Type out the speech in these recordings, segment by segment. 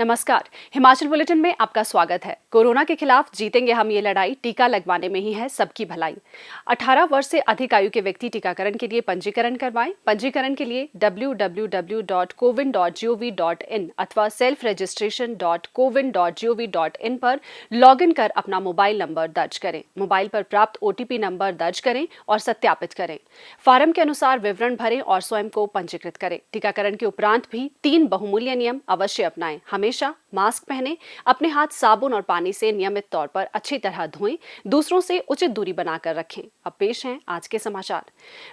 नमस्कार, हिमाचल बुलेटिन में आपका स्वागत है। कोरोना के खिलाफ जीतेंगे हम ये लड़ाई, टीका लगवाने में ही है सबकी भलाई। 18 वर्ष से अधिक आयु के व्यक्ति टीकाकरण के लिए पंजीकरण करवाएं। पंजीकरण के लिए www.cowin.gov.in अथवा selfregistration.cowin.gov.in पर लॉगिन कर अपना मोबाइल नंबर दर्ज करें। मोबाइल पर प्राप्त OTP नंबर दर्ज करें और सत्यापित करें। फार्म के अनुसार विवरण भरें और स्वयं को पंजीकृत करें। टीकाकरण के उपरांत भी 3 बहुमूल्य नियम अवश्य अपनाएं। हमेशा मास्क पहनें, अपने हाथ साबुन और पानी से नियमित तौर पर अच्छी तरह धोएं, दूसरों से उचित दूरी बनाकर रखें। अब पेश हैं आज के समाचार।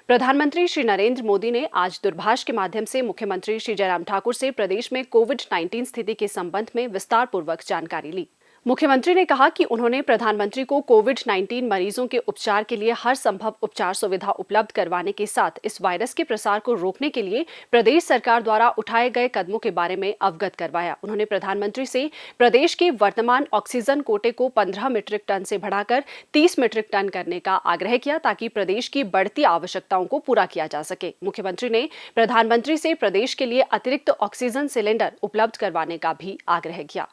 प्रधानमंत्री श्री नरेंद्र मोदी ने आज दूरभाष के माध्यम से मुख्यमंत्री श्री जयराम ठाकुर से प्रदेश में कोविड-19 स्थिति के संबंध में विस्तार पूर्वक जानकारी ली। मुख्यमंत्री ने कहा कि उन्होंने प्रधानमंत्री को कोविड-19 मरीजों के उपचार के लिए हर संभव उपचार सुविधा उपलब्ध करवाने के साथ इस वायरस के प्रसार को रोकने के लिए प्रदेश सरकार द्वारा उठाए गए कदमों के बारे में अवगत करवाया। उन्होंने प्रधानमंत्री से प्रदेश के वर्तमान ऑक्सीजन कोटे को 15 मीट्रिक टन से बढ़ाकर 30 मीट्रिक टन करने का आग्रह किया ताकि प्रदेश की बढ़ती आवश्यकताओं को पूरा किया जा सके। मुख्यमंत्री ने प्रधानमंत्री से प्रदेश के लिए अतिरिक्त ऑक्सीजन सिलेंडर उपलब्ध करवाने का भी आग्रह किया।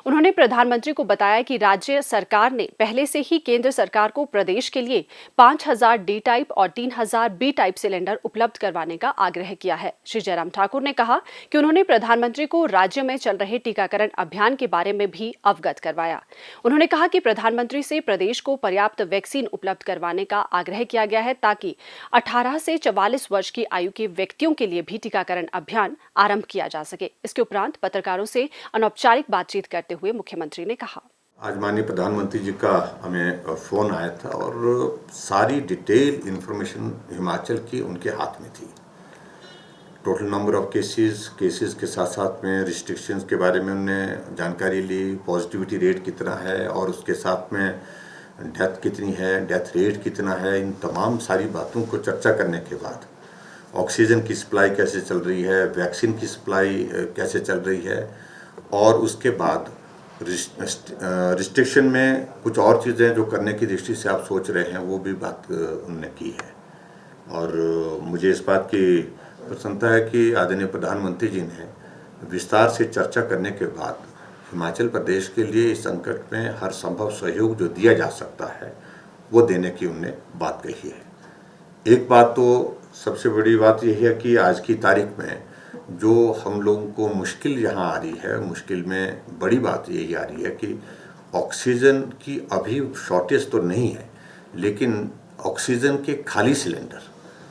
उन्होंने प्रधानमंत्री को बताया कि राज्य सरकार ने पहले से ही केंद्र सरकार को प्रदेश के लिए 5000 डी टाइप और 3000 बी टाइप सिलेंडर उपलब्ध करवाने का आग्रह किया है। श्री जयराम ठाकुर ने कहा कि उन्होंने प्रधानमंत्री को राज्य में चल रहे टीकाकरण अभियान के बारे में भी अवगत करवाया। उन्होंने कहा कि प्रधानमंत्री से प्रदेश को पर्याप्त वैक्सीन उपलब्ध करवाने का आग्रह किया गया है ताकि 18 से 44 वर्ष की आयु के व्यक्तियों के लिए भी टीकाकरण अभियान आरंभ किया जा सके। इसके उपरांत पत्रकारों से अनौपचारिक बातचीत करते हुए मुख्यमंत्री ने कहा, आज माननीय प्रधानमंत्री जी का हमें फोन आया था और सारी डिटेल इंफॉर्मेशन हिमाचल की उनके हाथ में थी। टोटल नंबर ऑफ केसेस के साथ साथ में रिस्ट्रिक्शंस के बारे में उन्होंने जानकारी ली, पॉजिटिविटी रेट कितना है और उसके साथ में डेथ कितनी है, डेथ रेट कितना है। इन तमाम सारी बातों को चर्चा करने के बाद ऑक्सीजन की सप्लाई कैसे चल रही है, वैक्सीन की सप्लाई कैसे चल रही है और उसके बाद रिस्ट्रिक्शन में कुछ और चीज़ें जो करने की दृष्टि से आप सोच रहे हैं वो भी बात उन्होंने की है। और मुझे इस बात की प्रसन्नता है कि आदरणीय प्रधानमंत्री जी ने विस्तार से चर्चा करने के बाद हिमाचल प्रदेश के लिए इस संकट में हर संभव सहयोग जो दिया जा सकता है वो देने की उन्होंने बात कही है। एक बात तो सबसे बड़ी बात यही है कि आज की तारीख में जो हम लोगों को मुश्किल यहाँ आ रही है, मुश्किल में बड़ी बात यही आ रही है कि ऑक्सीजन की अभी शॉर्टेज तो नहीं है, लेकिन ऑक्सीजन के खाली सिलेंडर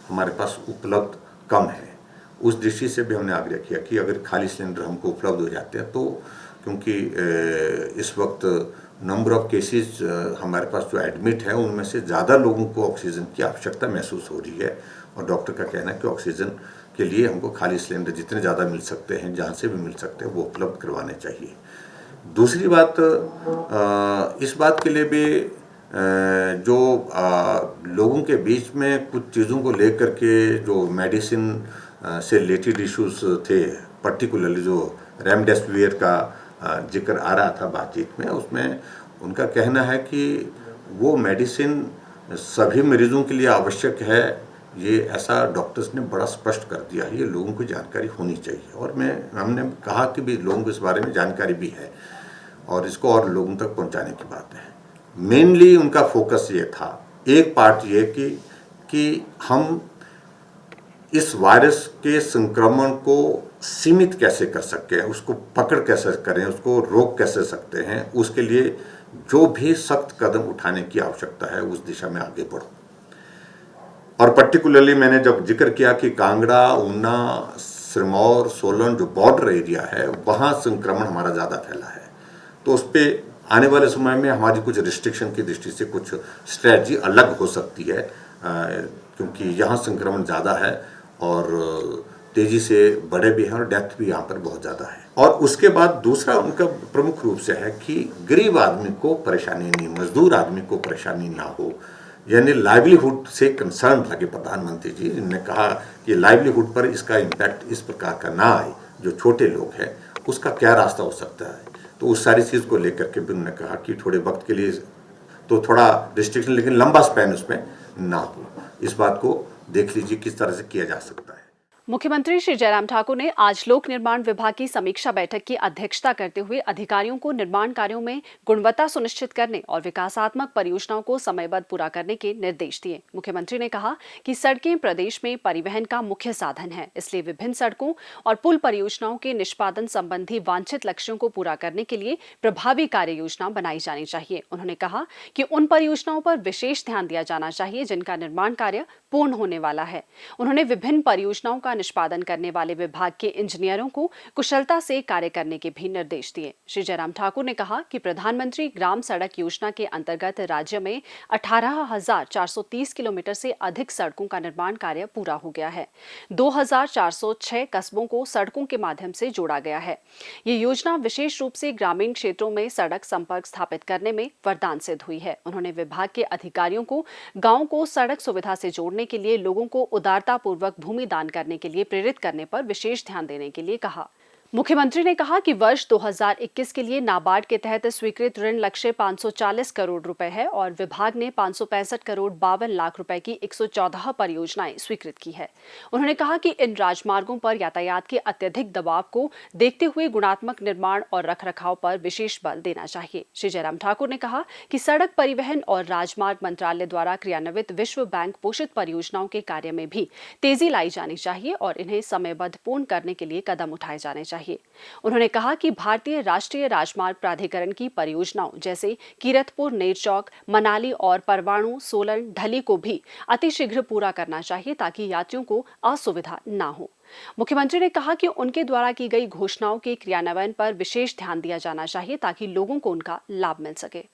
हमारे पास उपलब्ध कम है। उस दृष्टि से भी हमने आग्रह किया कि अगर खाली सिलेंडर हमको उपलब्ध हो जाते हैं तो, क्योंकि इस वक्त नंबर ऑफ केसेस हमारे पास जो एडमिट है उनमें से ज़्यादा लोगों को ऑक्सीजन की आवश्यकता महसूस हो रही है और डॉक्टर का कहना है कि ऑक्सीजन के लिए हमको खाली सिलेंडर जितने ज़्यादा मिल सकते हैं, जहाँ से भी मिल सकते हैं, वो उपलब्ध करवाने चाहिए। दूसरी बात, इस बात के लिए भी जो लोगों के बीच में कुछ चीज़ों को लेकर के जो मेडिसिन से रिलेटेड इश्यूज थे, पर्टिकुलरली जो रेमडेसिविर का जिक्र आ रहा था बातचीत में, उसमें उनका कहना है कि वो मेडिसिन सभी मरीजों के लिए आवश्यक है। ये ऐसा डॉक्टर्स ने बड़ा स्पष्ट कर दिया है, ये लोगों को जानकारी होनी चाहिए। और हमने कहा कि भी लोगों को इस बारे में जानकारी भी है और इसको और लोगों तक पहुंचाने की बात है। मेनली उनका फोकस ये था, एक पार्ट ये कि हम इस वायरस के संक्रमण को सीमित कैसे कर सकें, उसको पकड़ कैसे करें, उसको रोक कैसे सकते हैं, उसके लिए जो भी सख्त कदम उठाने की आवश्यकता है उस दिशा में आगे बढ़ो। और पर्टिकुलरली मैंने जब जिक्र किया कि कांगड़ा, ऊना, सिरमौर, सोलन जो बॉर्डर एरिया है वहाँ संक्रमण हमारा ज़्यादा फैला है, तो उस पर आने वाले समय में हमारी कुछ रिस्ट्रिक्शन की दृष्टि से कुछ स्ट्रैटेजी अलग हो सकती है, क्योंकि यहाँ संक्रमण ज़्यादा है और तेज़ी से बढ़े भी हैं और डेथ भी यहाँ पर बहुत ज़्यादा है। और उसके बाद दूसरा उनका प्रमुख रूप से है कि गरीब आदमी को परेशानी नहीं, मजदूर आदमी को परेशानी ना हो, यानी लाइवलीहुड से कंसर्न लगे प्रधानमंत्री जी। इन्होंने कहा कि लाइवलीहुड पर इसका इम्पैक्ट इस प्रकार का ना आए, जो छोटे लोग हैं उसका क्या रास्ता हो सकता है। तो उस सारी चीज़ को लेकर के भी उन्होंने कहा कि थोड़े वक्त के लिए तो थोड़ा रिस्ट्रिक्शन, लेकिन लंबा स्पैन उसमें ना हो। इस बात को देख लीजिए किस तरह से किया जा सकता है। मुख्यमंत्री श्री जयराम ठाकुर ने आज लोक निर्माण विभाग की समीक्षा बैठक की अध्यक्षता करते हुए अधिकारियों को निर्माण कार्यों में गुणवत्ता सुनिश्चित करने और विकासात्मक परियोजनाओं को समयबद्ध पूरा करने के निर्देश दिए। मुख्यमंत्री ने कहा कि सड़कें प्रदेश में परिवहन का मुख्य साधन है, इसलिए विभिन्न सड़कों और पुल परियोजनाओं के निष्पादन संबंधी वांछित लक्ष्यों को पूरा करने के लिए प्रभावी कार्य योजना बनाई जानी चाहिए। उन्होंने कहा कि उन परियोजनाओं पर विशेष ध्यान दिया जाना चाहिए जिनका निर्माण कार्य पूर्ण होने वाला है। उन्होंने विभिन्न परियोजनाओं का निष्पादन करने वाले विभाग के इंजीनियरों को कुशलता से कार्य करने के भी निर्देश दिए। श्री जयराम ठाकुर ने कहा कि प्रधानमंत्री ग्राम सड़क योजना के अंतर्गत राज्य में 18,430 किलोमीटर से अधिक सड़कों का निर्माण कार्य पूरा हो गया है। 2,406 कस्बों को सड़कों के माध्यम से जोड़ा गया है। ये योजना विशेष रूप से ग्रामीण क्षेत्रों में सड़क संपर्क स्थापित करने में वरदान सिद्ध हुई है। उन्होंने विभाग के अधिकारियों को गांव को सड़क सुविधा से जोड़ने के लिए लोगों को उदारतापूर्वक भूमि दान करने के लिए प्रेरित करने पर विशेष ध्यान देने के लिए कहा। मुख्यमंत्री ने कहा कि वर्ष 2021 के लिए नाबार्ड के तहत स्वीकृत ऋण लक्ष्य 540 करोड़ रुपए है और विभाग ने 565 करोड़ 52 लाख रुपए की 114 परियोजनाएं स्वीकृत की है। उन्होंने कहा कि इन राजमार्गों पर यातायात के अत्यधिक दबाव को देखते हुए गुणात्मक निर्माण और रखरखाव पर विशेष बल देना चाहिए। श्री जयराम ठाकुर ने कहा कि सड़क परिवहन और राजमार्ग मंत्रालय द्वारा क्रियान्वित विश्व बैंक पोषित परियोजनाओं के कार्य में भी तेजी लाई जानी चाहिए और इन्हें समयबद्ध पूर्ण करने के लिए कदम उठाए जाने चाहिए। उन्होंने कहा कि भारतीय राष्ट्रीय राजमार्ग प्राधिकरण की परियोजनाओं जैसे कीरतपुर नेरचौक, मनाली और परवाणु सोलन ढली को भी अतिशीघ्र पूरा करना चाहिए ताकि यात्रियों को असुविधा न हो। मुख्यमंत्री ने कहा कि उनके द्वारा की गई घोषणाओं के क्रियान्वयन पर विशेष ध्यान दिया जाना चाहिए ताकि लोगों को उनका लाभ मिल सके।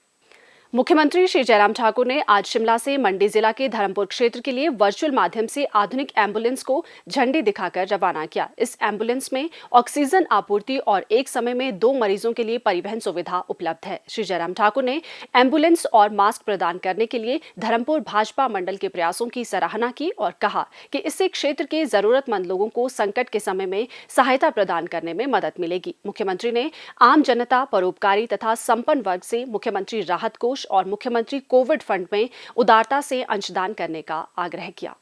मुख्यमंत्री श्री जयराम ठाकुर ने आज शिमला से मंडी जिला के धर्मपुर क्षेत्र के लिए वर्चुअल माध्यम से आधुनिक एम्बुलेंस को झंडी दिखाकर रवाना किया। इस एम्बुलेंस में ऑक्सीजन आपूर्ति और एक समय में 2 मरीजों के लिए परिवहन सुविधा उपलब्ध है। श्री जयराम ठाकुर ने एम्बुलेंस और मास्क प्रदान करने के लिए धर्मपुर भाजपा मंडल के प्रयासों की सराहना की और कहा कि इससे क्षेत्र के जरूरतमंद लोगों को संकट के समय में सहायता प्रदान करने में मदद मिलेगी। मुख्यमंत्री ने आम जनता, परोपकारी तथा संपन्न वर्ग से मुख्यमंत्री राहत कोष और मुख्यमंत्री कोविड फंड में उदारता से अंशदान करने का आग्रह किया।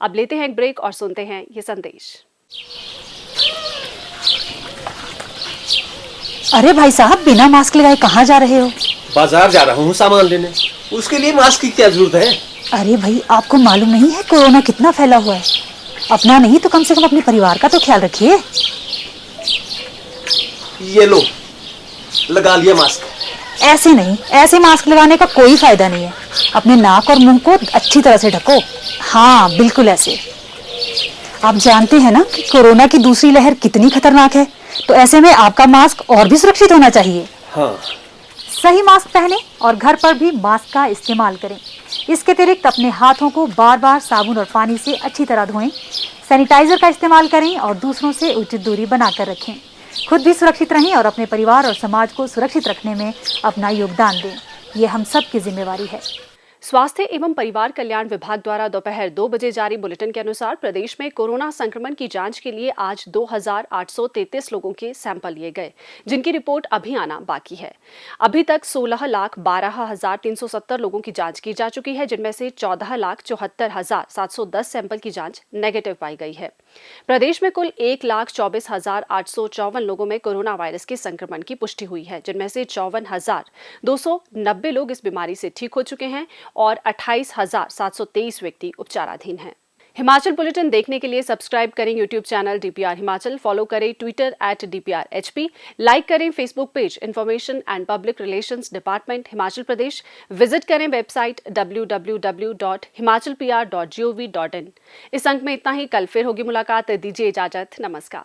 अब लेते हैं एक ब्रेक और सुनते हैं ये संदेश। अरे भाई साहब, बिना मास्क लगाए कहाँ जा रहे हो? बाजार जा रहा हूँ सामान लेने। उसके लिए मास्क की क्या जरूरत है? अरे भाई, आपको मालूम नहीं है कोरोना कितना फैला हुआ है? अपना नहीं तो कम से कम अपने परिवार का तो ख्याल रखिए। ये लो, लगा लिया मास्क। ऐसे नहीं, ऐसे मास्क लगाने का कोई फायदा नहीं है। अपने नाक और मुंह को अच्छी तरह से ढको। हाँ, बिल्कुल ऐसे। आप जानते हैं ना कि कोरोना की दूसरी लहर कितनी खतरनाक है, तो ऐसे में आपका मास्क और भी सुरक्षित होना चाहिए। हाँ। सही मास्क पहने और घर पर भी मास्क का इस्तेमाल करें। इसके अतिरिक्त अपने हाथों को बार बार साबुन और पानी से अच्छी तरह धोएं। सैनिटाइजर का इस्तेमाल करें और दूसरों से उचित दूरी बनाकर रखें। खुद भी सुरक्षित रहें और अपने परिवार और समाज को सुरक्षित रखने में अपना योगदान दें। ये हम सब की जिम्मेवारी है। स्वास्थ्य एवं परिवार कल्याण विभाग द्वारा दोपहर 2 बजे जारी बुलेटिन के अनुसार प्रदेश में कोरोना संक्रमण की जांच के लिए आज 2,833 लोगों के सैंपल लिए गए, जिनकी रिपोर्ट अभी आना बाकी है। अभी तक 16,12,370 लोगों की जांच की जा चुकी है, जिनमें से 14,74,710 सैंपल की जांच नेगेटिव पाई गई है। प्रदेश में कुल 1,24,854 लोगों में कोरोना वायरस के संक्रमण की पुष्टि हुई है, जिनमें से 54,290 लोग इस बीमारी से ठीक हो चुके हैं और 28,723 व्यक्ति उपचाराधीन हैं। हिमाचल बुलेटिन देखने के लिए सब्सक्राइब करें YouTube channel DPR Himachal, follow करें ट्विटर @DPRHP, लाइक करें Facebook page information and public relations department Himachal Pradesh, visit करें वेबसाइट www.himachalpr.gov.in। इस अंक में इतना ही। कल फिर होगी मुलाकात, दीजिए इजाजत। नमस्कार।